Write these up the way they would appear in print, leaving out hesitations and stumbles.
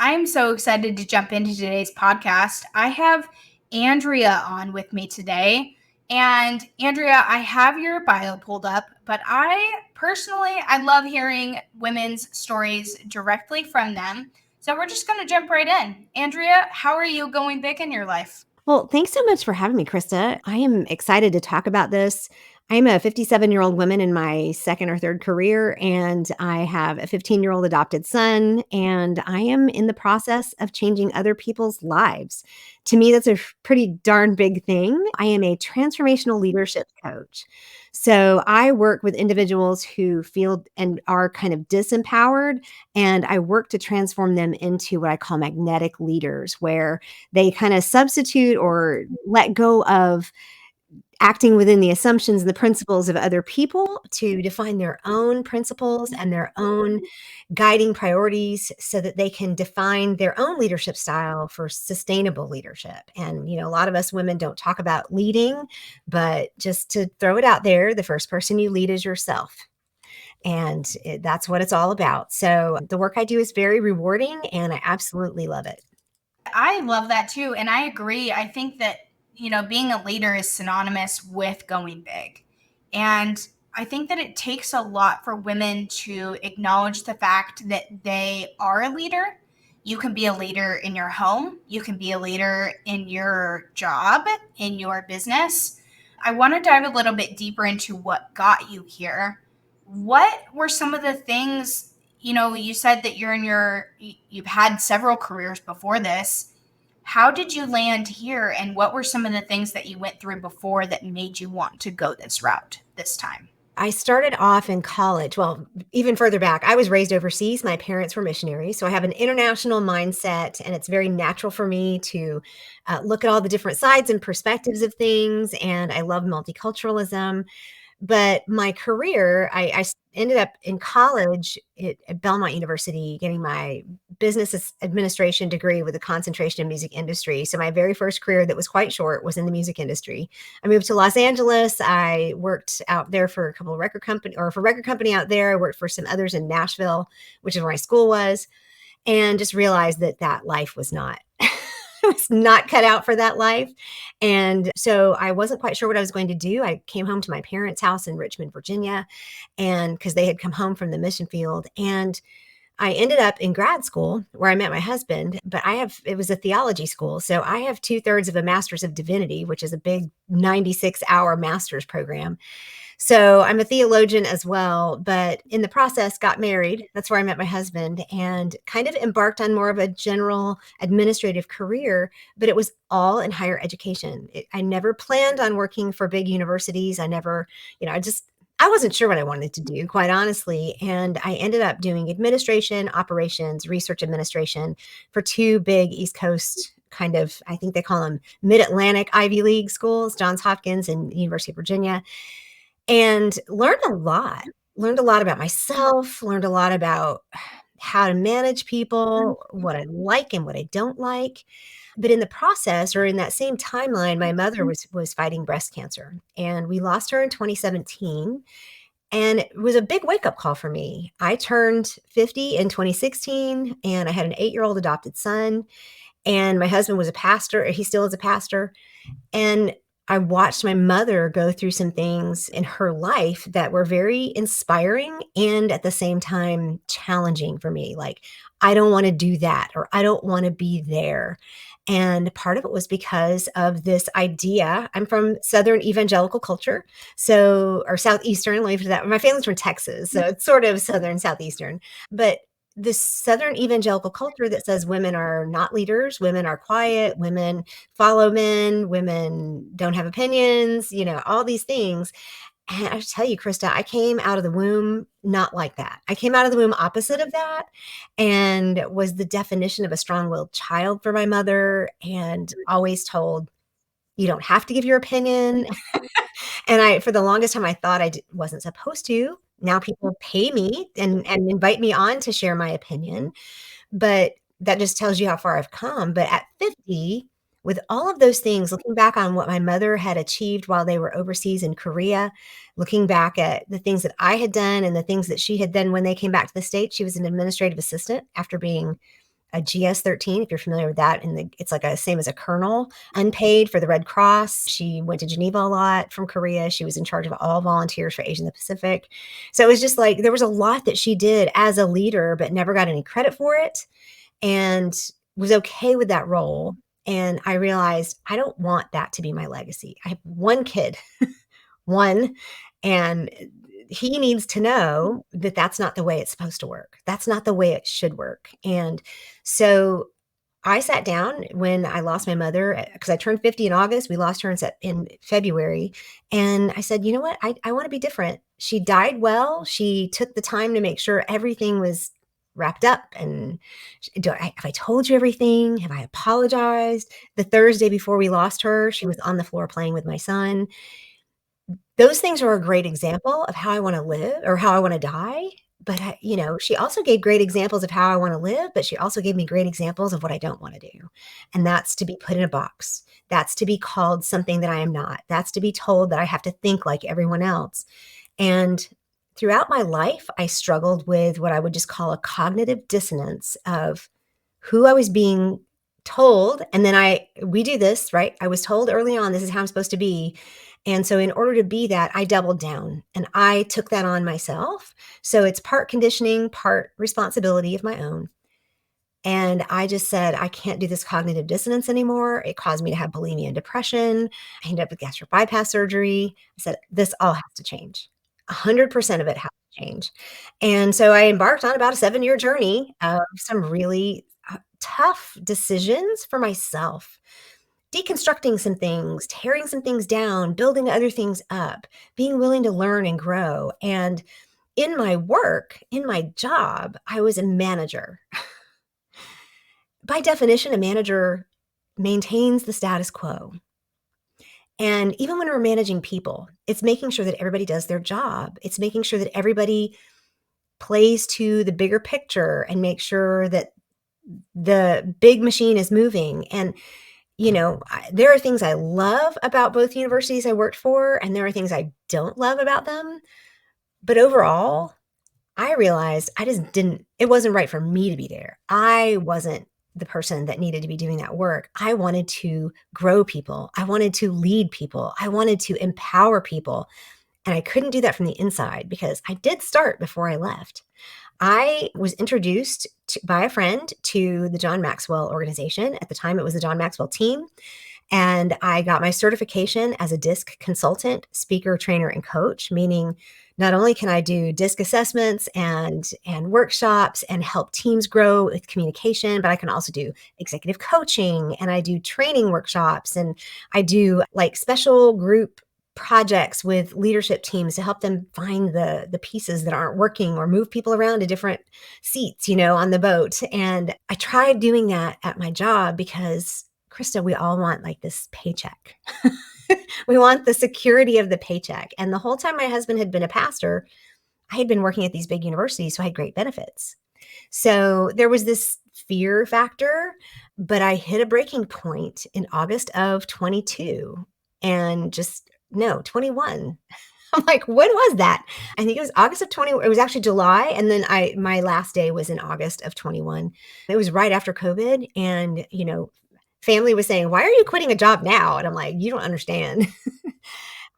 I'm so excited to jump into today's podcast. I have Andrea on with me today. And Andrea, I have your bio pulled up, but I love hearing women's stories directly from them. So we're just going to jump right in. Andrea, how are you going big in your life? Well, thanks so much for having me, Krista. I am excited to talk about this. I'm a 57-year-old woman in my second or third career, and I have a 15-year-old adopted son, and I am in the process of changing other people's lives. To me, that's a pretty darn big thing. I am a transformational leadership coach. So I work with individuals who feel and are kind of disempowered, and I work to transform them into what I call magnetic leaders, where they kind of substitute or let go of acting within the assumptions and the principles of other people to define their own principles and their own guiding priorities so that they can define their own leadership style for sustainable leadership. And, a lot of us women don't talk about leading, but just to throw it out there, the first person you lead is yourself. And that's what it's all about. So the work I do is very rewarding and I absolutely love it. I love that too. And I agree. I think that, being a leader is synonymous with going big. And I think that it takes a lot for women to acknowledge the fact that they are a leader. You can be a leader in your home, you can be a leader in your job, in your business. I want to dive a little bit deeper into what got you here. What were some of the things, you said that you've had several careers before this. How did you land here, and what were some of the things that you went through before that made you want to go this route this time? I started off in college. Well, even further back, I was raised overseas. My parents were missionaries. So I have an international mindset, and it's very natural for me to look at all the different sides and perspectives of things. And I love multiculturalism. But my career, ended up in college at Belmont University getting my business administration degree with a concentration in music industry. So my very first career that was quite short was in the music industry. I moved to Los Angeles. I worked out there for a couple of record company out there. I worked for some others in Nashville, which is where my school was, and just realized that life was not was not cut out for that life. And so I wasn't quite sure what I was going to do. I came home to my parents' house in Richmond, Virginia, and because they had come home from the mission field. And I ended up in grad school where I met my husband, but it was a theology school. So I have 2/3 of a master's of divinity, which is a big 96-hour master's program. So I'm a theologian as well, but in the process got married. That's where I met my husband and kind of embarked on more of a general administrative career, but it was all in higher education. I never planned on working for big universities. I never, I wasn't sure what I wanted to do, quite honestly. And I ended up doing administration, operations, research administration for two big East Coast kind of, I think they call them mid-Atlantic Ivy League schools, Johns Hopkins and University of Virginia. And learned a lot about myself, learned a lot about how to manage people, what I like and what I don't like. But in the process, or in that same timeline, my mother was fighting breast cancer, and we lost her in 2017. And it was a big wake-up call for me. I turned 50 in 2016, and I had an 8-year-old adopted son, and my husband was a pastor. He still is a pastor. And I watched my mother go through some things in her life that were very inspiring and at the same time challenging for me. Like, I don't want to do that, or I don't want to be there. And part of it was because of this idea. I'm from Southern evangelical culture. So, or Southeastern, let me put that. My family's from Texas. So it's sort of Southern, Southeastern. But this Southern evangelical culture that says women are not leaders, women are quiet, women follow men, women don't have opinions, all these things. And I tell you, Krista, I came out of the womb not like that. I came out of the womb opposite of that and was the definition of a strong-willed child for my mother, and always told, you don't have to give your opinion. And for the longest time, I thought wasn't supposed to. Now people pay me and invite me on to share my opinion, but that just tells you how far I've come. But at 50, with all of those things, looking back on what my mother had achieved while they were overseas in Korea, looking back at the things that I had done and the things that she had done when they came back to the States. She was an administrative assistant after being a GS-13, if you're familiar with that, and it's like a same as a colonel, unpaid for the Red Cross. She went to Geneva a lot from Korea. She was in charge of all volunteers for Asia and the Pacific. So it was just like there was a lot that she did as a leader, but never got any credit for it, and was okay with that role. And I realized I don't want that to be my legacy. I have one kid, one, and he needs to know that that's not the way it's supposed to work. That's not the way it should work. And so I sat down when I lost my mother because I turned 50 in August. We lost her in February. And I said, you know what? I want to be different. She died well. She took the time to make sure everything was wrapped up. And have I told you everything? Have I apologized? The Thursday before we lost her, she was on the floor playing with my son. Those things are a great example of how I wanna live or how I wanna die, but she also gave great examples of how I wanna live, but she also gave me great examples of what I don't wanna do, and that's to be put in a box. That's to be called something that I am not. That's to be told that I have to think like everyone else, and throughout my life, I struggled with what I would just call a cognitive dissonance of who I was being told, and then we do this, right? I was told early on, this is how I'm supposed to be. And so in order to be that, I doubled down and I took that on myself. So it's part conditioning, part responsibility of my own. And I just said, I can't do this cognitive dissonance anymore. It caused me to have bulimia and depression. I ended up with gastric bypass surgery. I said, this all has to change. 100% of it has to change. And so I embarked on about a 7-year journey of some really tough decisions for myself, deconstructing some things, tearing some things down, building other things up, being willing to learn and grow. And in my work, in my job, I was a manager. By definition, a manager maintains the status quo. And even when we're managing people, it's making sure that everybody does their job. It's making sure that everybody plays to the bigger picture and make sure that the big machine is moving. And there are things I love about both universities I worked for, and there are things I don't love about them. But overall, I realized it wasn't right for me to be there. I wasn't the person that needed to be doing that work. I wanted to grow people. I wanted to lead people. I wanted to empower people. And I couldn't do that from the inside because I did start before I left. I was introduced by a friend to the John Maxwell organization. At the time, it was the John Maxwell team. And I got my certification as a DISC consultant, speaker, trainer, and coach, meaning not only can I do DISC assessments and workshops and help teams grow with communication, but I can also do executive coaching and I do training workshops and I do like special group projects with leadership teams to help them find the pieces that aren't working or move people around to different seats, on the boat. And I tried doing that at my job because Krysta, we all want like this paycheck. We want the security of the paycheck. And the whole time my husband had been a pastor, I had been working at these big universities, so I had great benefits. So there was this fear factor, but I hit a breaking point in August of 22 and no, 21. I'm like, when was that? I think it was August of 20. It was actually July. And then my last day was in August of 21. It was right after COVID. And, family was saying, why are you quitting a job now? And I'm like, you don't understand.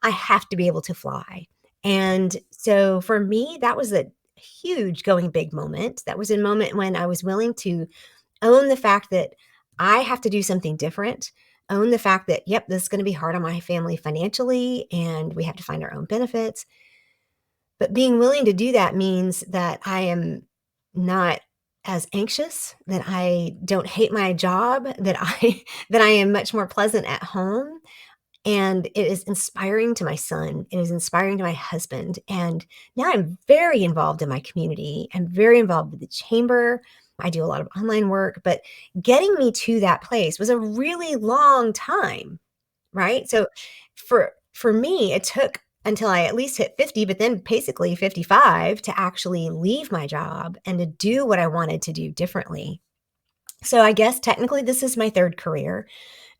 I have to be able to fly. And so for me, that was a huge going big moment. That was a moment when I was willing to own the fact that I have to do something different, own the fact that, yep, this is going to be hard on my family financially, and we have to find our own benefits. But being willing to do that means that I am not as anxious, that I don't hate my job, that I that I am much more pleasant at home. And it is inspiring to my son. It is inspiring to my husband. And now I'm very involved in my community. I'm very involved with the chamber. I do a lot of online work, but getting me to that place was a really long time, right? So for me, it took until I at least hit 50, but then basically 55 to actually leave my job and to do what I wanted to do differently. So I guess technically this is my third career,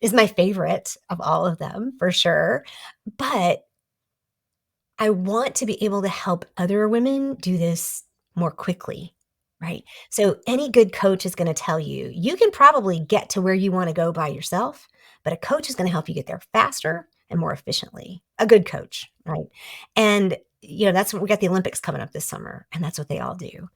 is my favorite of all of them for sure. But I want to be able to help other women do this more quickly. right? So any good coach is going to tell you, you can probably get to where you want to go by yourself, but a coach is going to help you get there faster and more efficiently. A good coach, right? And that's what we got the Olympics coming up this summer, and that's what they all do.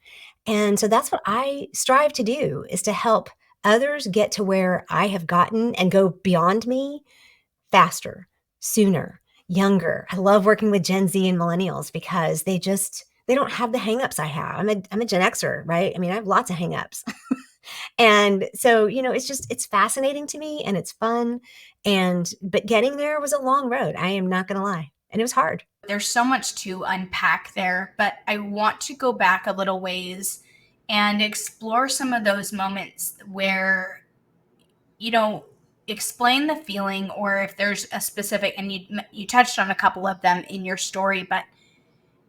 And so that's what I strive to do is to help others get to where I have gotten and go beyond me faster, sooner, younger. I love working with Gen Z and millennials because they don't have the hangups I have. I'm a Gen Xer, right? I mean, I have lots of hangups. And so, it's fascinating to me and it's fun. But getting there was a long road. I am not going to lie. And it was hard. There's so much to unpack there, but I want to go back a little ways and explore some of those moments where, you know, explain the feeling, or if there's a specific, and you touched on a couple of them in your story, but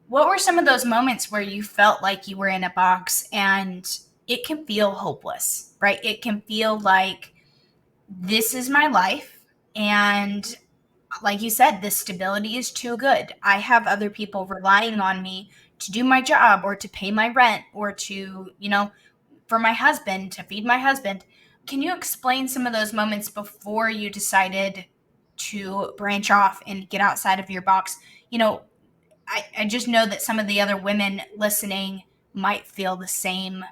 what were some of those moments where you felt like you were in a box and it can feel hopeless, right? It can feel like this is my life, and like you said, the stability is too good. I have other people relying on me to do my job or to pay my rent or to, for my husband, to feed my husband. Can you explain some of those moments before you decided to branch off and get outside of your box? I just know that some of the other women listening might feel the same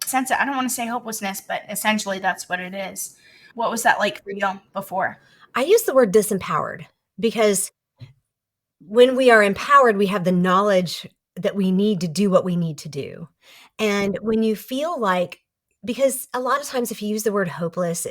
sense of, I don't want to say hopelessness, but essentially that's what it is. What was that like for you before? I use the word disempowered because when we are empowered, we have the knowledge that we need to do what we need to do. And when you feel like, because a lot of times if you use the word hopeless,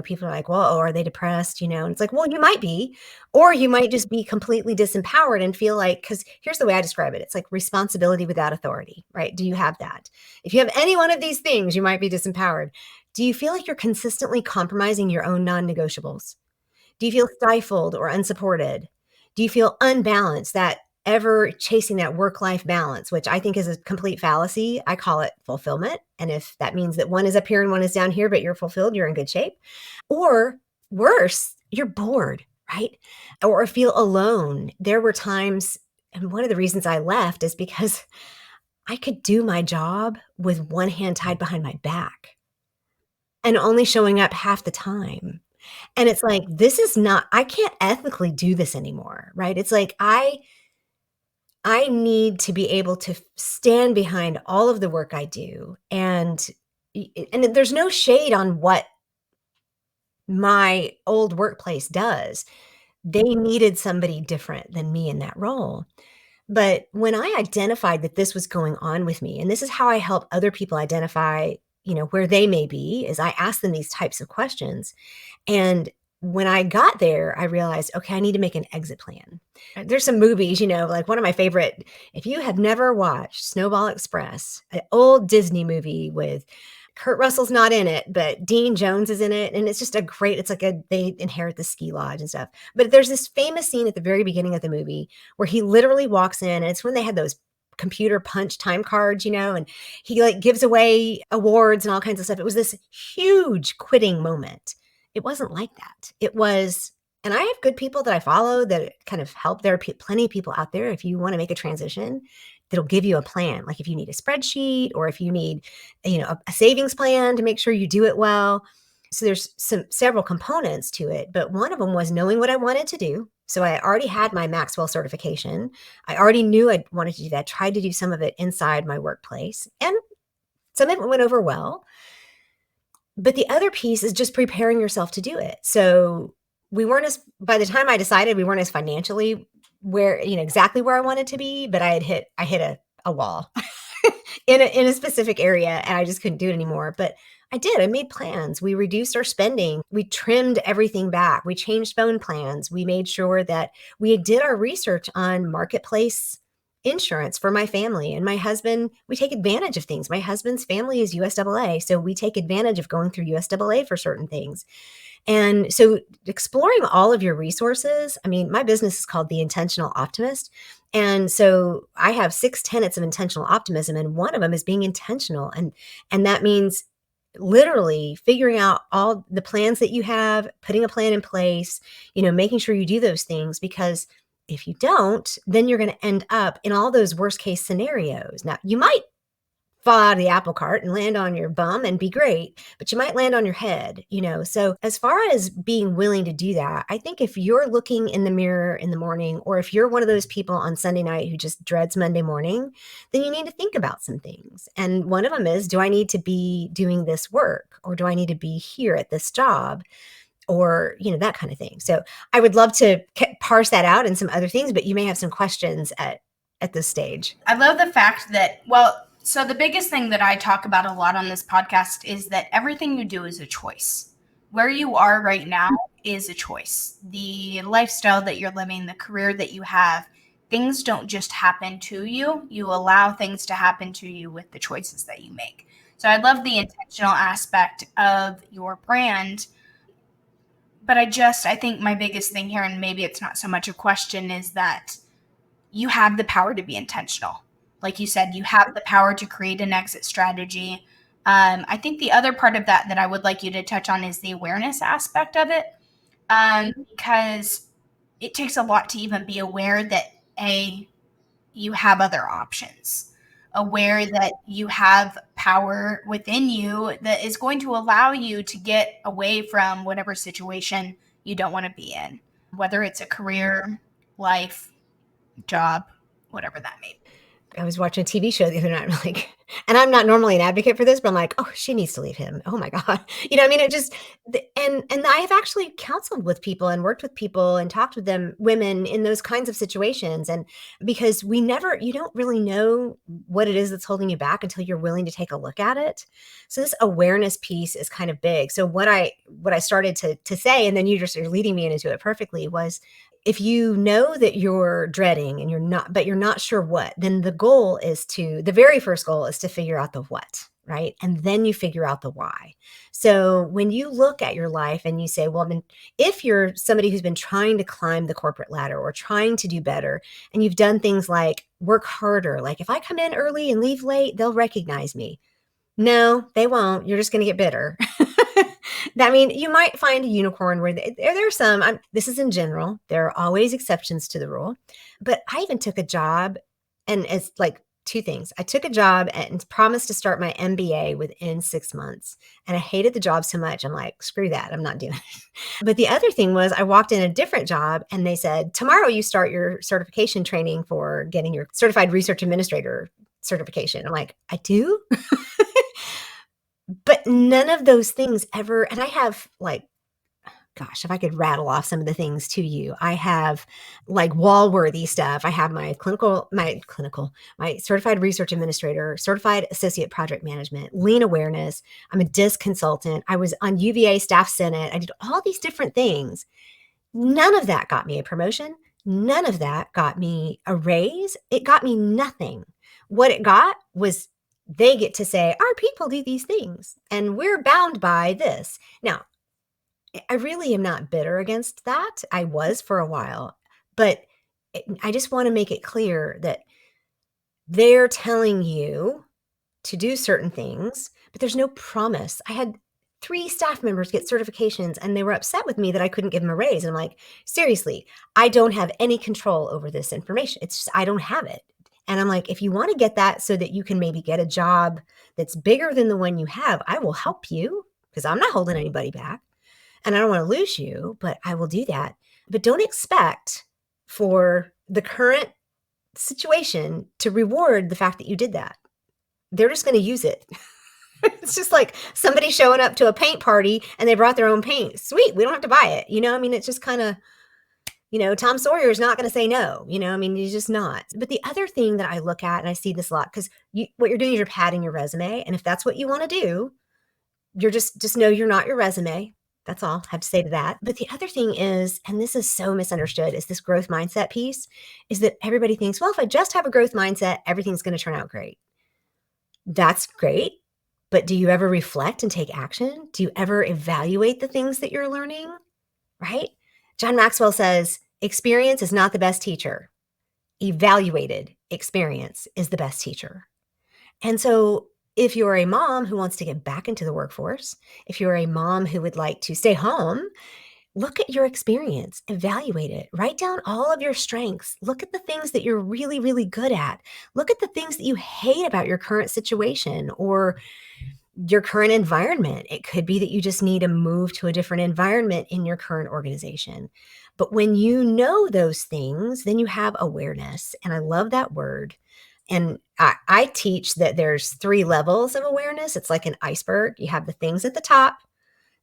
people are like, well, oh, are they depressed? And it's like, well, you might be, or you might just be completely disempowered and feel like, because here's the way I describe it. It's like responsibility without authority, right? Do you have that? If you have any one of these things, you might be disempowered. Do you feel like you're consistently compromising your own non-negotiables? Do you feel stifled or unsupported? Do you feel unbalanced, that ever chasing that work-life balance, which I think is a complete fallacy? I call it fulfillment. And if that means that one is up here and one is down here, but you're fulfilled, you're in good shape. Or worse, you're bored, right? Or feel alone. There were times, and one of the reasons I left is because I could do my job with one hand tied behind my back and only showing up half the time. And it's like, this is not, I can't ethically do this anymore, right? It's like, I need to be able to stand behind all of the work I do. And there's no shade on what my old workplace does. They needed somebody different than me in that role. But when I identified that this was going on with me, and this is how I help other people identify, where they may be, is I ask them these types of questions. And when I got there, I realized, okay, I need to make an exit plan. There's some movies, like one of my favorite, if you have never watched Snowball Express, an old Disney movie with Kurt Russell's not in it, but Dean Jones is in it. And it's just they inherit the ski lodge and stuff. But there's this famous scene at the very beginning of the movie where he literally walks in, and it's when they had those computer punch time cards, and he like gives away awards and all kinds of stuff. It was this huge quitting moment. It wasn't like that. It was, and I have good people that I follow that kind of help. There are plenty of people out there, if you want to make a transition, that'll give you a plan. Like if you need a spreadsheet or if you need, a savings plan to make sure you do it well. So there's several components to it, but one of them was knowing what I wanted to do. So I already had my Maxwell certification. I already knew I wanted to do that. Tried to do some of it inside my workplace, and some of it went over well. But the other piece is just preparing yourself to do it. So by the time I decided, we weren't as financially where, exactly where I wanted to be, but I hit a wall in a specific area, and I just couldn't do it anymore. But I made plans. We reduced our spending. We trimmed everything back. We changed phone plans. We made sure that we did our research on marketplace insurance for my family and my husband. We take advantage of things. My husband's family is USAA, so we take advantage of going through USAA for certain things. And so exploring all of your resources, I mean, my business is called The Intentional Optimist. And so I have 6 tenets of intentional optimism, and one of them is being intentional. And that means literally figuring out all the plans that you have, putting a plan in place, making sure you do those things, because if you don't, then you're going to end up in all those worst case scenarios. Now, you might fall out of the apple cart and land on your bum and be great, but you might land on your head, So, as far as being willing to do that, I think if you're looking in the mirror in the morning, or if you're one of those people on Sunday night who just dreads Monday morning, then you need to think about some things. And one of them is, do I need to be doing this work, or do I need to be here at this job? Or, that kind of thing. So I would love to parse that out and some other things, but you may have some questions at this stage. I love the fact that, well, so the biggest thing that I talk about a lot on this podcast is that everything you do is a choice. Where you are right now is a choice. The lifestyle that you're living, the career that you have, things don't just happen to you. You allow things to happen to you with the choices that you make. So I love the intentional aspect of your brand. But I think my biggest thing here, and maybe it's not so much a question, is that you have the power to be intentional. Like you said, you have the power to create an exit strategy. I think the other part of that I would like you to touch on is the awareness aspect of it, because it takes a lot to even be aware that you have other options, aware that you have power within you that is going to allow you to get away from whatever situation you don't want to be in, whether it's a career, life, job, whatever that may be. I was watching a TV show the other night. I'm like, and I'm not normally an advocate for this, but I'm like, oh, she needs to leave him. Oh my God. It just, and I have actually counseled with people and worked with people and talked with them, women in those kinds of situations. And because you don't really know what it is that's holding you back until you're willing to take a look at it. So this awareness piece is kind of big. So what I started to say, and then you're leading me into it perfectly, was, if you know that you're dreading and you're not sure what, then the very first goal is to figure out the what, right? And then you figure out the why. So when you look at your life and you say, well, then if you're somebody who's been trying to climb the corporate ladder or trying to do better, and you've done things like work harder, like if I come in early and leave late, they'll recognize me. No, they won't. You're just going to get bitter. I mean, you might find a unicorn where there are some, this is in general, there are always exceptions to the rule, but I even took a job, and it's like two things. I took a job and promised to start my MBA within 6 months. And I hated the job so much. I'm like, screw that. I'm not doing it. But the other thing was, I walked in a different job and they said, tomorrow you start your certification training for getting your certified research administrator certification. I'm like, I do? But none of those things ever, and I have like, gosh, if I could rattle off some of the things to you, I have like wall-worthy stuff. I have my certified research administrator, certified associate project management, lean awareness. I'm a DISC consultant. I was on UVA staff senate. I did all these different things. None of that got me a promotion. None of that got me a raise. It got me nothing. What it got was, they get to say, our people do these things and we're bound by this. Now, I really am not bitter against that. I was for a while, but I just want to make it clear that they're telling you to do certain things, but there's no promise. I had 3 staff members get certifications and they were upset with me that I couldn't give them a raise. And I'm like, seriously, I don't have any control over this information. It's just, I don't have it. And I'm like, if you want to get that so that you can maybe get a job that's bigger than the one you have, I will help you, because I'm not holding anybody back and I don't want to lose you, but I will do that. But don't expect for the current situation to reward the fact that you did that. They're just going to use it. It's just like somebody showing up to a paint party and they brought their own paint. Sweet. We don't have to buy it. It's just kind of, Tom Sawyer is not going to say no, he's just not. But the other thing that I look at, and I see this a lot, because what you're doing is you're padding your resume. And if that's what you want to do, you're just know you're not your resume. That's all I have to say to that. But the other thing is, and this is so misunderstood, is this growth mindset piece, is that everybody thinks, well, if I just have a growth mindset, everything's going to turn out great. That's great. But do you ever reflect and take action? Do you ever evaluate the things that you're learning? Right? John Maxwell says, experience is not the best teacher. Evaluated experience is the best teacher. And so if you're a mom who wants to get back into the workforce, if you're a mom who would like to stay home, look at your experience, evaluate it, write down all of your strengths, look at the things that you're really, really good at, look at the things that you hate about your current situation or your current environment. It could be that you just need to move to a different environment in your current organization. But when you know those things, then you have awareness. And I love that word. And I teach that there's 3 levels of awareness. It's like an iceberg. You have the things at the top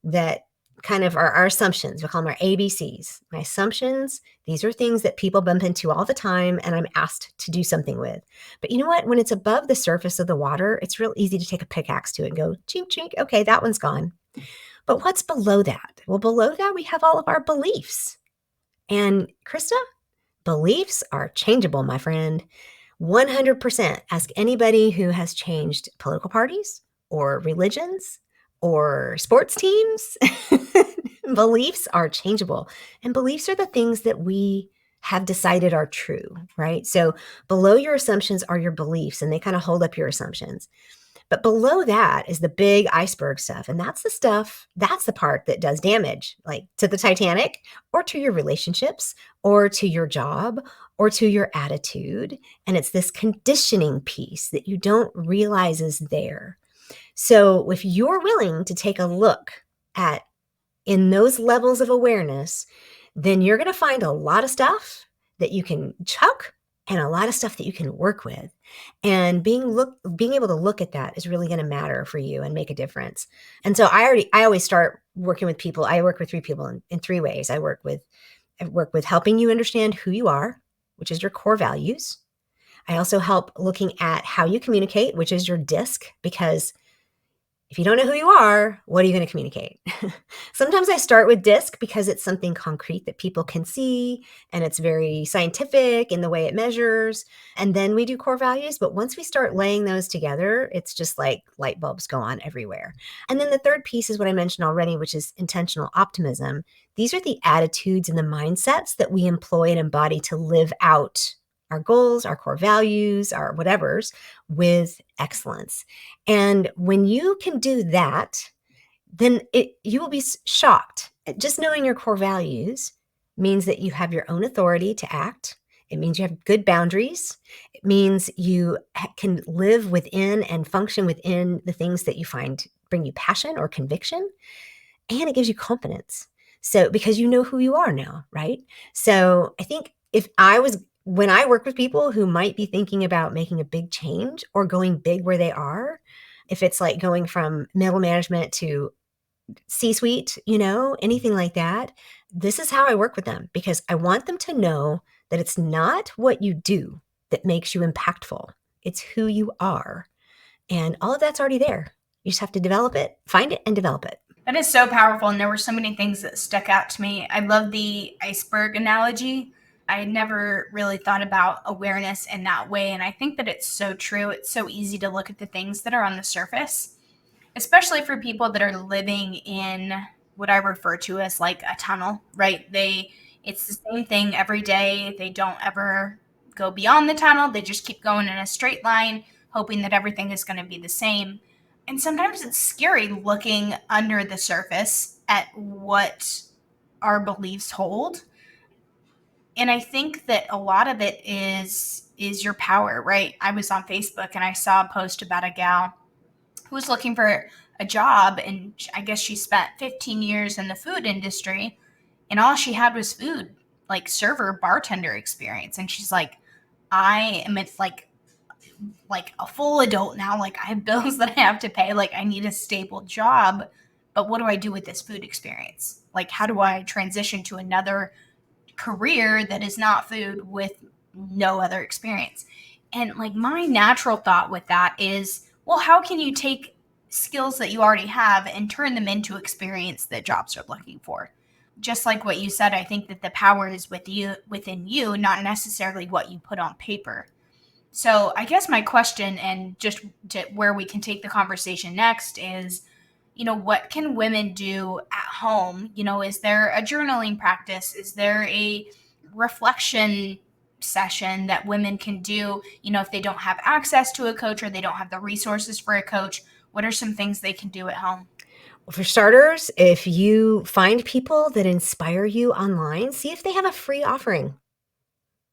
that kind of are our assumptions. We call them our ABCs. My assumptions, these are things that people bump into all the time and I'm asked to do something with. But you know what? When it's above the surface of the water, it's real easy to take a pickaxe to it and go, chink, chink, okay, that one's gone. But what's below that? Well, below that, we have all of our beliefs. And Krysta, beliefs are changeable, my friend. 100%. Ask anybody who has changed political parties or religions or sports teams. Beliefs are changeable. And beliefs are the things that we have decided are true, right? So below your assumptions are your beliefs, and they kind of hold up your assumptions. But below that is the big iceberg stuff. And that's the stuff, that's the part that does damage, like to the Titanic or to your relationships or to your job or to your attitude. And it's this conditioning piece that you don't realize is there. So if you're willing to take a look at in those levels of awareness, then you're going to find a lot of stuff that you can chuck and a lot of stuff that you can work with. And being able to look at that is really going to matter for you and make a difference. And so I always start working with people. I work with 3 people in 3 ways. I work with helping you understand who you are, which is your core values. I also help looking at how you communicate, which is your disc, because if you don't know who you are, what are you going to communicate? Sometimes I start with DISC because it's something concrete that people can see and it's very scientific in the way it measures. And then we do core values. But once we start laying those together, it's just like light bulbs go on everywhere. And then the third piece is what I mentioned already, which is intentional optimism. These are the attitudes and the mindsets that we employ and embody to live out our goals, our core values, our whatevers with excellence. And when you can do that, then you will be shocked. Just knowing your core values means that you have your own authority to act. It means you have good boundaries. It means you can live within and function within the things that you find bring you passion or conviction. And it gives you confidence. So, because you know who you are now, right? So I think when I work with people who might be thinking about making a big change or going big where they are, if it's like going from middle management to C-suite, anything like that, this is how I work with them because I want them to know that it's not what you do that makes you impactful. It's who you are. And all of that's already there. You just have to develop it, find it, and develop it. That is so powerful. And there were so many things that stuck out to me. I love the iceberg analogy. I had never really thought about awareness in that way. And I think that it's so true. It's so easy to look at the things that are on the surface, especially for people that are living in what I refer to as like a tunnel, right? It's the same thing every day. They don't ever go beyond the tunnel. They just keep going in a straight line, hoping that everything is going to be the same. And sometimes it's scary looking under the surface at what our beliefs hold. And I think that a lot of it is your power, right? I was on Facebook and I saw a post about a gal who was looking for a job, and I guess she spent 15 years in the food industry, and all she had was food, like server bartender experience. And she's like, I am it's like a full adult now, like I have bills that I have to pay, like I need a stable job, but what do I do with this food experience? Like how do I transition to another career that is not food with no other experience? And like my natural thought with that is, well, how can you take skills that you already have and turn them into experience that jobs are looking for? Just like what you said, I think that the power is within you, not necessarily what you put on paper. So I guess my question, and just to where we can take the conversation next, is, what can women do at home? Is there a journaling practice? Is there a reflection session that women can do? If they don't have access to a coach or they don't have the resources for a coach, what are some things they can do at home? For starters, if you find people that inspire you online, see if they have a free offering.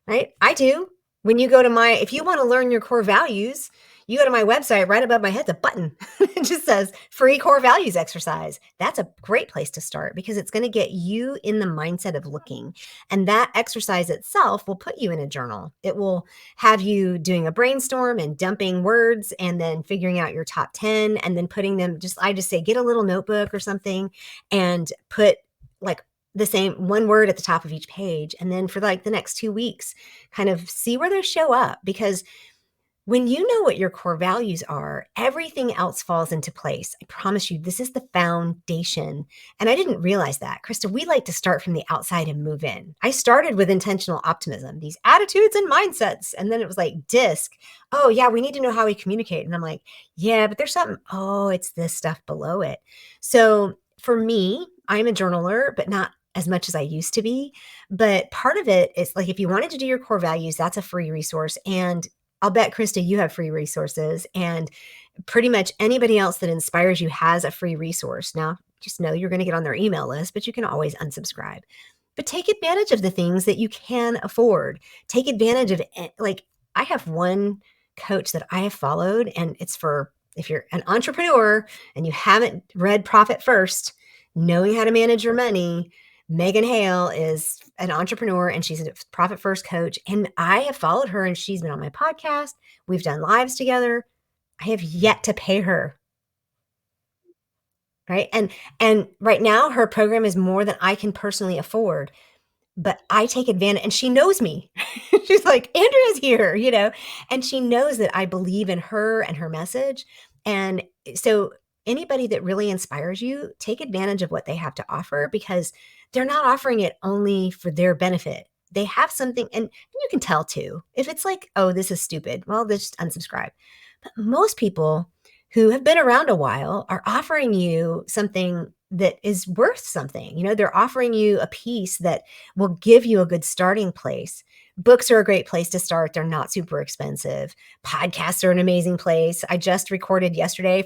Right? I do. When you go to my if you wanna learn your core values, you go to my website, right above my head's a button. It just says free core values exercise. That's a great place to start because it's gonna get you in the mindset of looking. And that exercise itself will put you in a journal. It will have you doing a brainstorm and dumping words and then figuring out your top 10 and then putting them I just say, get a little notebook or something and put like the same one word at the top of each page. And then for like the next 2 weeks, kind of see where those show up because when you know what your core values are, everything else falls into place. I promise you, this is the foundation. And I didn't realize that. Krista, we like to start from the outside and move in. I started with intentional optimism, these attitudes and mindsets. And then it was like disc. Oh, yeah, we need to know how we communicate. And I'm like, yeah, but there's something. Oh, it's this stuff below it. So for me, I'm a journaler, but not as much as I used to be. But part of it is like if you wanted to do your core values, that's a free resource. And I'll bet, Krista, you have free resources, and pretty much anybody else that inspires you has a free resource. Now, just know you're going to get on their email list, but you can always unsubscribe. But take advantage of the things that you can afford. Take advantage of like I have one coach that I have followed, and it's for if you're an entrepreneur and you haven't read Profit First, Knowing How to Manage Your Money. Megan Hale is an entrepreneur and she's a Profit First coach. And I have followed her and she's been on my podcast. We've done lives together. I have yet to pay her. Right. And right now her program is more than I can personally afford. But I take advantage and she knows me. She's like, "Andrea's here," and she knows that I believe in her and her message. And so anybody that really inspires you, take advantage of what they have to offer because they're not offering it only for their benefit. They have something and you can tell too. If it's like, "Oh, this is stupid," well, just unsubscribe. But most people who have been around a while are offering you something that is worth something. They're offering you a piece that will give you a good starting place. Books are a great place to start. They're not super expensive. Podcasts are an amazing place. I just recorded yesterday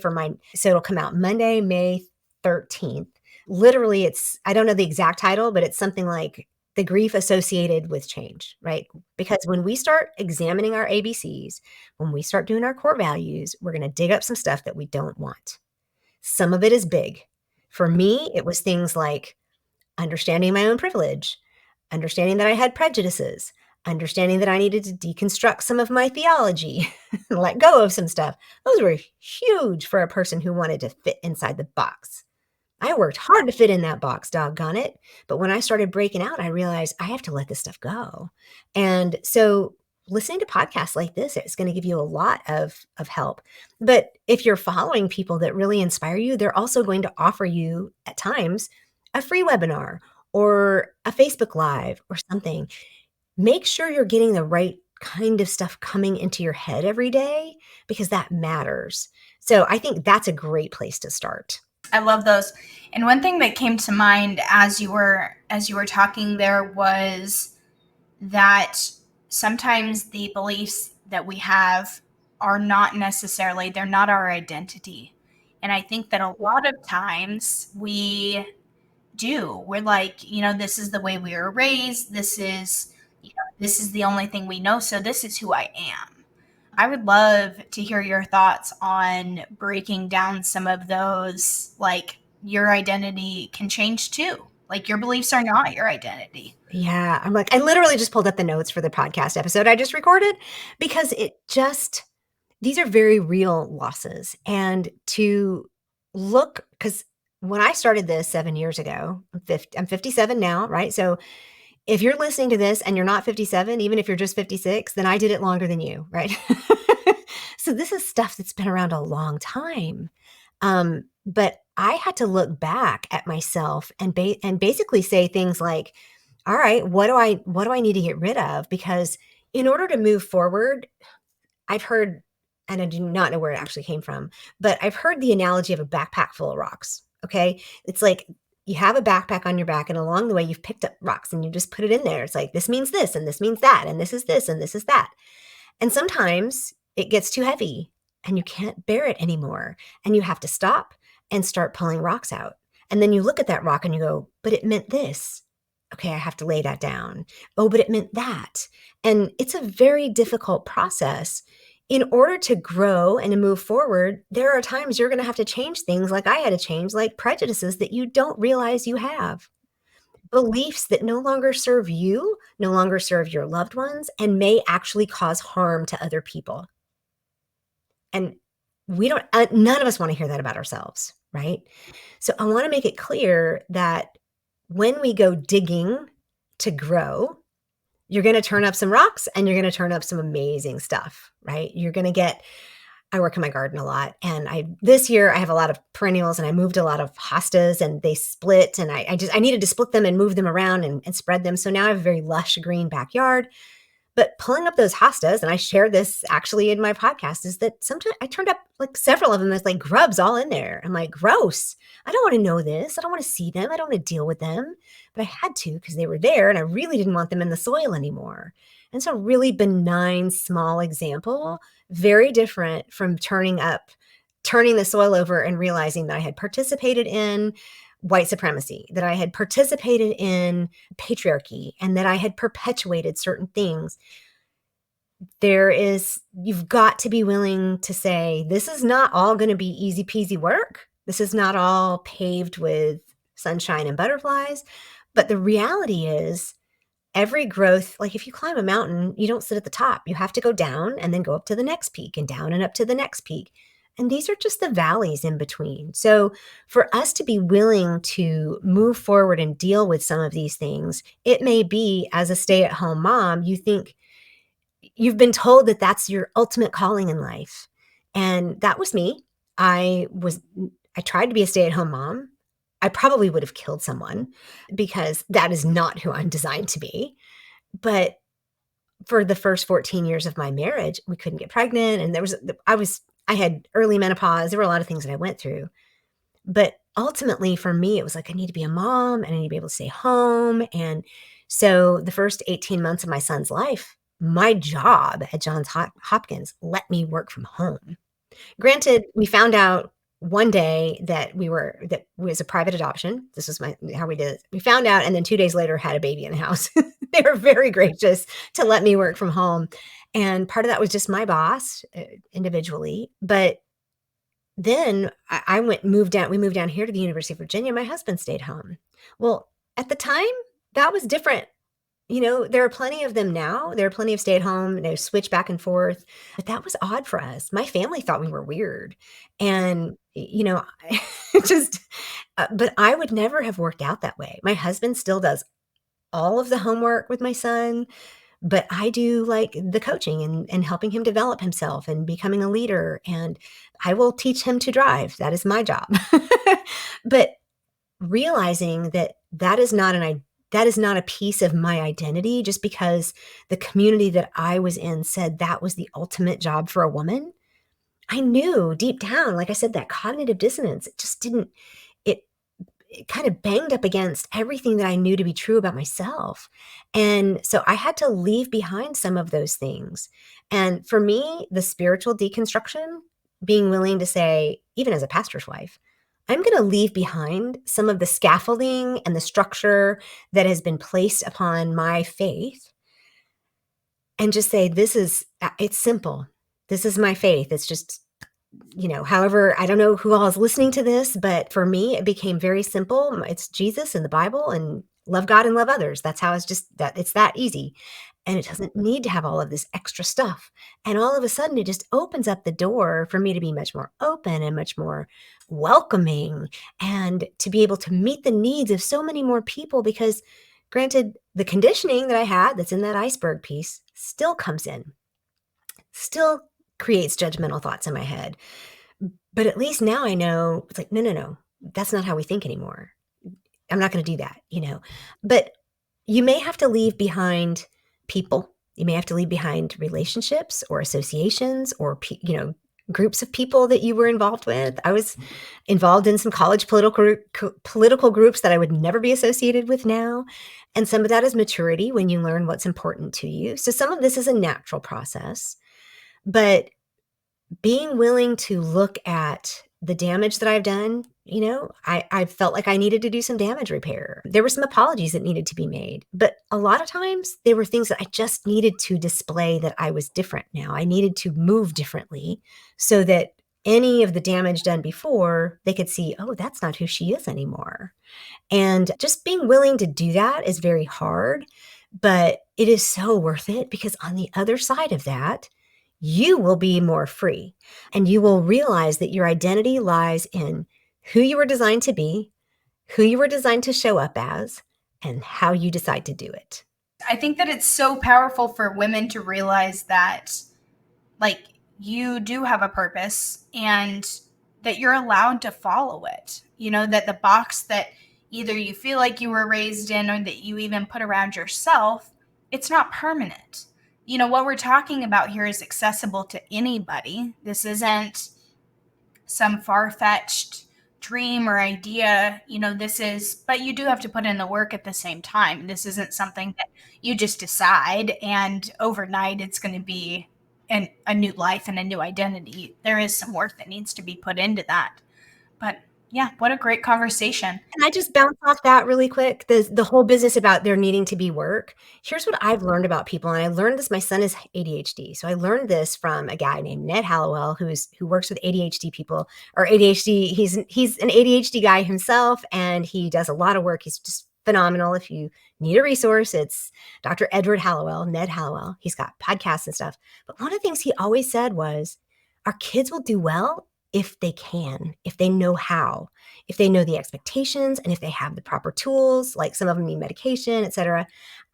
so it'll come out Monday, May 13th. Literally, I don't know the exact title, but it's something like the grief associated with change, right? Because when we start examining our ABCs, when we start doing our core values, we're going to dig up some stuff that we don't want. Some of it is big. For me, it was things like understanding my own privilege, understanding that I had prejudices, understanding that I needed to deconstruct some of my theology, let go of some stuff. Those were huge for a person who wanted to fit inside the box. I worked hard to fit in that box, doggone it. But when I started breaking out, I realized I have to let this stuff go. And so listening to podcasts like this is going to give you a lot of help. But if you're following people that really inspire you, they're also going to offer you at times a free webinar or a Facebook Live or something. Make sure you're getting the right kind of stuff coming into your head every day because that matters. So I think that's a great place to start. I love those. And one thing that came to mind as you were talking there was that sometimes the beliefs that we have are not necessarily, they're not our identity. And I think that a lot of times we're like, this is the way we were raised. This is the only thing we know. So this is who I am. I would love to hear your thoughts on breaking down some of those, like your identity can change too. Like your beliefs are not your identity. Yeah, I literally just pulled up the notes for the podcast episode I just recorded because these are very real losses. And to look, because when I started this 7 years ago, I'm 57 now, right? So if you're listening to this and you're not 57, even if you're just 56, then I did it longer than you, right? So this is stuff that's been around a long time. But I had to look back at myself and basically say things like, all right, what do I need to get rid of? Because in order to move forward, I've heard, and I do not know where it actually came from, but I've heard the analogy of a backpack full of rocks. Okay. It's like you have a backpack on your back and along the way you've picked up rocks and you just put it in there. It's like, this means this and this means that. And this is this and this is that. And sometimes it gets too heavy and you can't bear it anymore. And you have to stop and start pulling rocks out. And then you look at that rock and you go, but it meant this. Okay, I have to lay that down. Oh, but it meant that. And it's a very difficult process. In order to grow and to move forward, there are times you're going to have to change things like I had to change, like prejudices that you don't realize you have, beliefs that no longer serve you, no longer serve your loved ones, and may actually cause harm to other people. And we don't, none of us want to hear that about ourselves, right? So I want to make it clear that when we go digging to grow, you're going to turn up some rocks and you're going to turn up some amazing stuff, right? You're going to get, I work in my garden a lot. And this year I have a lot of perennials and I moved a lot of hostas and they split. And I needed to split them and move them around and spread them. So now I have a very lush green backyard. But pulling up those hostas, and I share this actually in my podcast, is that sometimes I turned up like several of them as like grubs all in there. I'm like, gross. I don't want to know this. I don't want to see them. I don't want to deal with them. But I had to because they were there and I really didn't want them in the soil anymore. And so, really benign, small example, very different from turning the soil over and realizing that I had participated in white supremacy, that I had participated in patriarchy, and that I had perpetuated certain things. You've got to be willing to say, this is not all going to be easy peasy work. This is not all paved with sunshine and butterflies. But the reality is, every growth, like if you climb a mountain, you don't sit at the top. You have to go down and then go up to the next peak and down and up to the next peak. And these are just the valleys in between. So for us to be willing to move forward and deal with some of these things, it may be as a stay-at-home mom, you think you've been told that that's your ultimate calling in life. And that was me. I tried to be a stay-at-home mom. I probably would have killed someone because that is not who I'm designed to be. But for the first 14 years of my marriage, we couldn't get pregnant. And I had early menopause. There were a lot of things that I went through. But ultimately for me, it was like, I need to be a mom and I need to be able to stay home. And so the first 18 months of my son's life, my job at Johns Hopkins let me work from home. Granted, we found out one day that was a private adoption. This is how we did it. We found out, and then 2 days later had a baby in the house. They were very gracious to let me work from home. And part of that was just my boss individually. But then we moved down here to the University of Virginia. My husband stayed home. Well, at the time, that was different. There are plenty of them now. There are plenty of stay-at-home, switch back and forth, but that was odd for us. My family thought we were weird. And, just, but I would never have worked out that way. My husband still does all of the homework with my son, but I do like the coaching and helping him develop himself and becoming a leader. And I will teach him to drive. That is my job. But realizing that is not a piece of my identity just because the community that I was in said that was the ultimate job for a woman. I knew deep down, like I said, that cognitive dissonance, it just didn't, it kind of banged up against everything that I knew to be true about myself. And so I had to leave behind some of those things. And for me, the spiritual deconstruction, being willing to say, even as a pastor's wife, I'm going to leave behind some of the scaffolding and the structure that has been placed upon my faith and just say, it's simple. This is my faith. It's just, however, I don't know who all is listening to this, but for me, it became very simple. It's Jesus and the Bible and love God and love others. That's how it's that easy. And it doesn't need to have all of this extra stuff. And all of a sudden, it just opens up the door for me to be much more open and much more welcoming and to be able to meet the needs of so many more people. Because granted, the conditioning that I had that's in that iceberg piece still comes in, still creates judgmental thoughts in my head. But at least now I know it's like, no, that's not how we think anymore. I'm not going to do that, But you may have to leave behind people. You may have to leave behind relationships or associations or, groups of people that you were involved with. I was involved in some college political groups that I would never be associated with now. And some of that is maturity when you learn what's important to you. So some of this is a natural process, but being willing to look at the damage that I've done I felt like I needed to do some damage repair. There were some apologies that needed to be made. But a lot of times they were things that I just needed to display that I was different now. I needed to move differently so that any of the damage done before, they could see, oh, that's not who she is anymore. And just being willing to do that is very hard, but it is so worth it because on the other side of that, you will be more free and you will realize that your identity lies in who you were designed to be, who you were designed to show up as, and how you decide to do it. I think that it's so powerful for women to realize that, like, you do have a purpose and that you're allowed to follow it. That the box that either you feel like you were raised in or that you even put around yourself, it's not permanent. What we're talking about here is accessible to anybody. This isn't some far-fetched dream or idea. But you do have to put in the work at the same time. This isn't something that you just decide and overnight it's going to be a new life and a new identity. There is some work that needs to be put into that. But yeah, what a great conversation. Can I just bounce off that really quick? The whole business about there needing to be work. Here's what I've learned about people, and I learned this. My son is ADHD, so I learned this from a guy named Ned Hallowell, who works with ADHD people or ADHD. He's an ADHD guy himself, and he does a lot of work. He's just phenomenal. If you need a resource, it's Dr. Edward Hallowell, Ned Hallowell. He's got podcasts and stuff. But one of the things he always said was, our kids will do well if they can, if they know how, if they know the expectations, and if they have the proper tools, like some of them need medication, et cetera.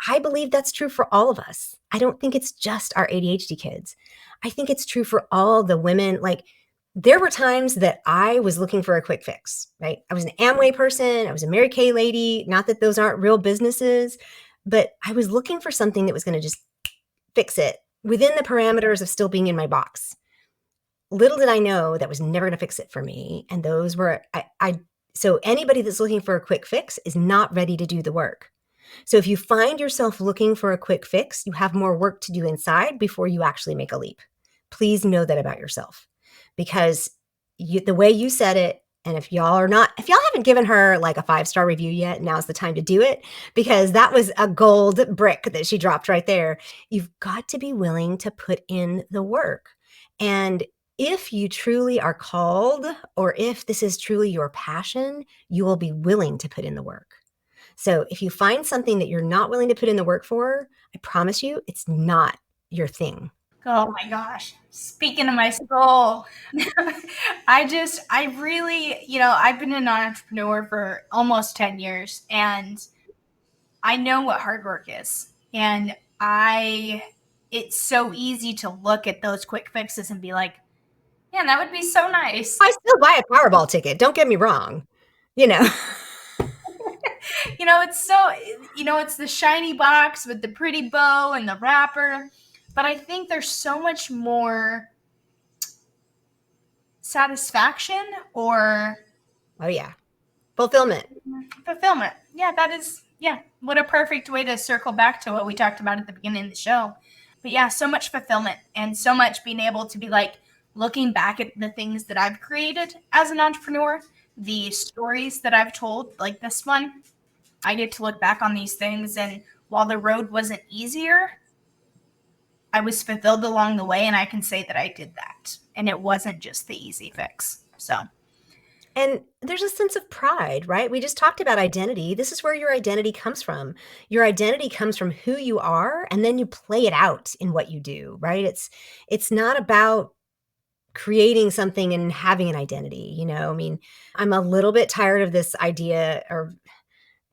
I believe that's true for all of us. I don't think it's just our ADHD kids. I think it's true for all the women. Like, there were times that I was looking for a quick fix, right? I was an Amway person. I was a Mary Kay lady. Not that those aren't real businesses, but I was looking for something that was going to just fix it within the parameters of still being in my box. Little did I know that was never going to fix it for me. And those were, so anybody that's looking for a quick fix is not ready to do the work. So if you find yourself looking for a quick fix, you have more work to do inside before you actually make a leap. Please know that about yourself, because the way you said it, and if y'all haven't given her like a 5-star review yet, now's the time to do it, because that was a gold brick that she dropped right there. You've got to be willing to put in the work. And if you truly are called, or if this is truly your passion, you will be willing to put in the work. So if you find something that you're not willing to put in the work for, I promise you, it's not your thing. Oh my gosh. Speaking of my soul, I really, I've been an entrepreneur for almost 10 years and I know what hard work is. And it's so easy to look at those quick fixes and be like, yeah, that would be so nice. I still buy a Powerball ticket. Don't get me wrong. It's the shiny box with the pretty bow and the wrapper. But I think there's so much more satisfaction or fulfillment. Yeah, what a perfect way to circle back to what we talked about at the beginning of the show. But yeah, so much fulfillment and so much being able to be like looking back at the things that I've created as an entrepreneur, the stories that I've told, like this one. I get to look back on these things, and while the road wasn't easier, I was fulfilled along the way, and I can say that I did that. And it wasn't just the easy fix. And there's a sense of pride, right? We just talked about identity. This is where your identity comes from. Your identity comes from who you are, and then you play it out in what you do, right? It's not about creating something and having an identity, I mean, I'm a little bit tired of this idea, or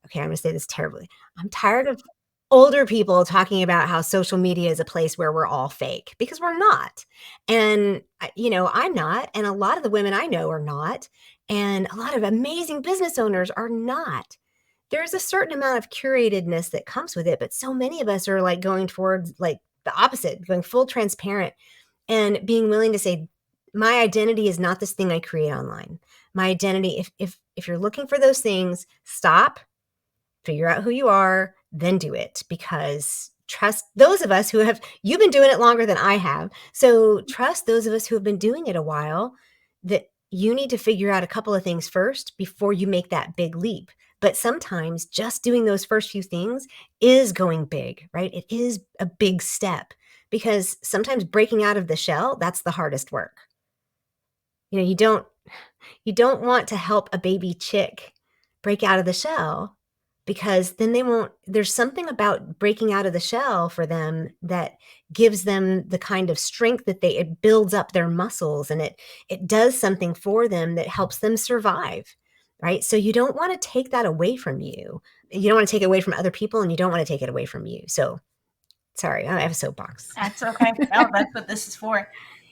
okay, I'm going to say this terribly. I'm tired of older people talking about how social media is a place where we're all fake, because we're not. And, I'm not. And a lot of the women I know are not. And a lot of amazing business owners are not. There's a certain amount of curatedness that comes with it. But so many of us are like going towards like the opposite, going full transparent and being willing to say, my identity is not this thing I create online. My identity, if you're looking for those things, stop, figure out who you are, then do it. Because trust those of us you've been doing it longer than I have. So trust those of us who have been doing it a while, that you need to figure out a couple of things first before you make that big leap. But sometimes just doing those first few things is going big, right? It is a big step because sometimes breaking out of the shell, that's the hardest work. You know, you don't want to help a baby chick break out of the shell because then they won't there's something about breaking out of the shell for them that gives them the kind of strength that it builds up their muscles, and it does something for them that helps them survive, right? So you don't want to take that away from you. You don't want to take it away from other people, and you don't want to take it away from you. So sorry, I have a soapbox. That's okay. No, that's what this is for.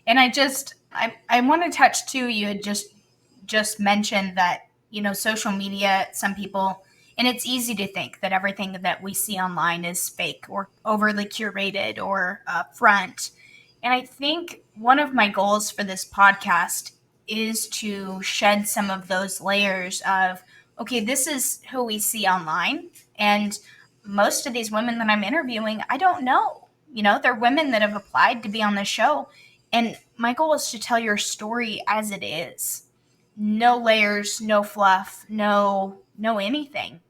And I want to touch too. You had just mentioned that, social media, some people, and it's easy to think that everything that we see online is fake or overly curated or front. And I think one of my goals for this podcast is to shed some of those layers of, okay, this is who we see online. And most of these women that I'm interviewing, I don't know. They're women that have applied to be on the show. And my goal is to tell your story as it is. No layers, no fluff, no anything.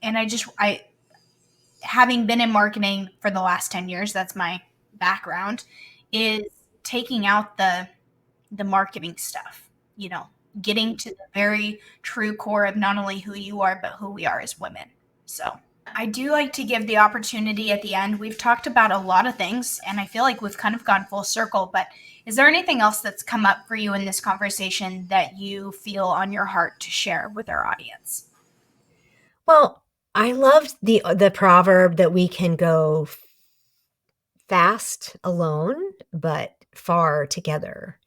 And I having been in marketing for the last 10 years, that's my background, is taking out the marketing stuff, getting to the very true core of not only who you are, but who we are as women. So I do like to give the opportunity at the end. We've talked about a lot of things, and I feel like we've kind of gone full circle, but is there anything else that's come up for you in this conversation that you feel on your heart to share with our audience? Well, I loved the proverb that we can go fast alone, but far together.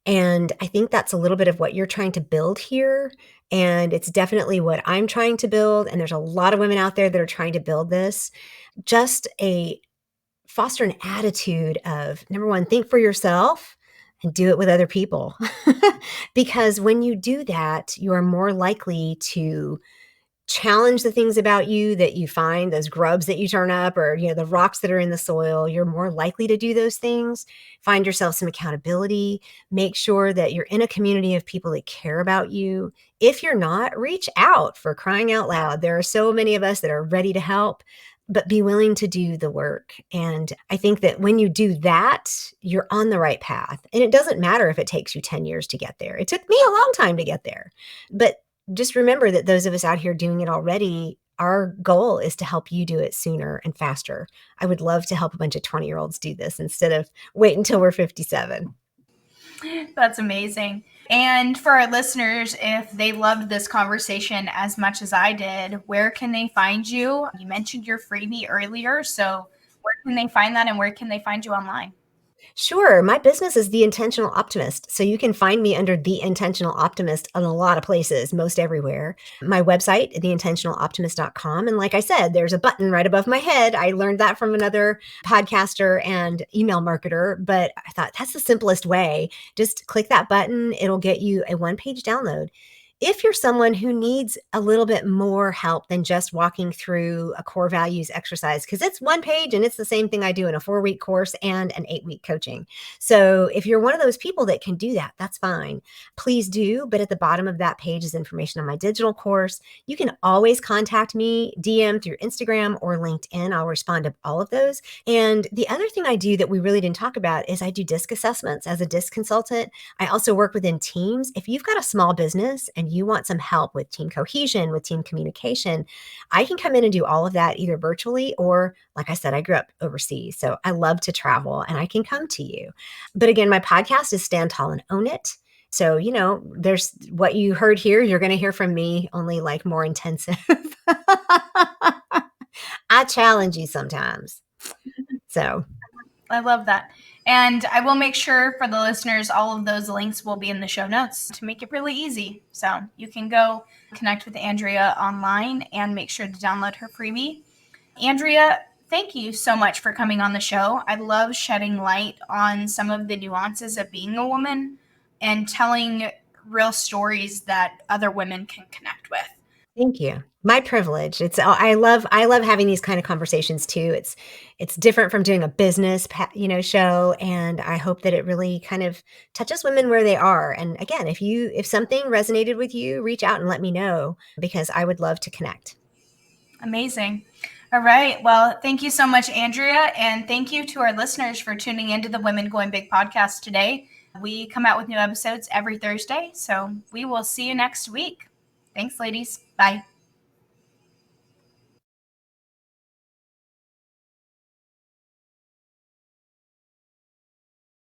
And I think that's a little bit of what you're trying to build here. And it's definitely what I'm trying to build. And there's a lot of women out there that are trying to build this. Just a foster an attitude of, number one, think for yourself and do it with other people. Because when you do that, you are more likely to challenge the things about you that you find, those grubs that you turn up, or the rocks that are in the soil. You're more likely to do those things. Find yourself some accountability. Make sure that you're in a community of people that care about you. If you're not, reach out, for crying out loud. There are so many of us that are ready to help, but be willing to do the work. And I think that when you do that, you're on the right path. And it doesn't matter if it takes you 10 years to get there. It took me a long time to get there. But just remember that those of us out here doing it already, our goal is to help you do it sooner and faster. I would love to help a bunch of 20-year-olds do this instead of wait until we're 57. That's amazing. And for our listeners, if they loved this conversation as much as I did, where can they find you? You mentioned your freebie earlier. So where can they find that and where can they find you online? Sure. My business is The Intentional Optimist. So you can find me under The Intentional Optimist in a lot of places, most everywhere. My website, theintentionaloptimist.com. And like I said, there's a button right above my head. I learned that from another podcaster and email marketer, but I thought that's the simplest way. Just click that button. It'll get you a one-page download. If you're someone who needs a little bit more help than just walking through a core values exercise, because it's one page and it's the same thing I do in a 4-week course and an 8-week coaching. So if you're one of those people that can do that, that's fine. Please do. But at the bottom of that page is information on my digital course. You can always contact me, DM through Instagram or LinkedIn. I'll respond to all of those. And the other thing I do that we really didn't talk about is I do DISC assessments as a DISC consultant. I also work within teams. If you've got a small business and you want some help with team cohesion, with team communication, I can come in and do all of that either virtually or, like I said, I grew up overseas. So I love to travel and I can come to you. But again, my podcast is Stand Tall and Own It. So, there's what you heard here, you're going to hear from me, only like more intensive. I challenge you sometimes. So I love that. And I will make sure for the listeners, all of those links will be in the show notes to make it really easy. So you can go connect with Andrea online and make sure to download her freebie. Andrea, thank you so much for coming on the show. I love shedding light on some of the nuances of being a woman and telling real stories that other women can connect with. thank you. My privilege. I love having these kind of conversations too. It's different from doing a business, show, and I hope that it really kind of touches women where they are. And again, if something resonated with you, reach out and let me know because I would love to connect. Amazing. All right. Well, thank you so much, Andrea. And thank you to our listeners for tuning into the Women Going Big podcast today. We come out with new episodes every Thursday. So we will see you next week. Thanks, ladies. Bye.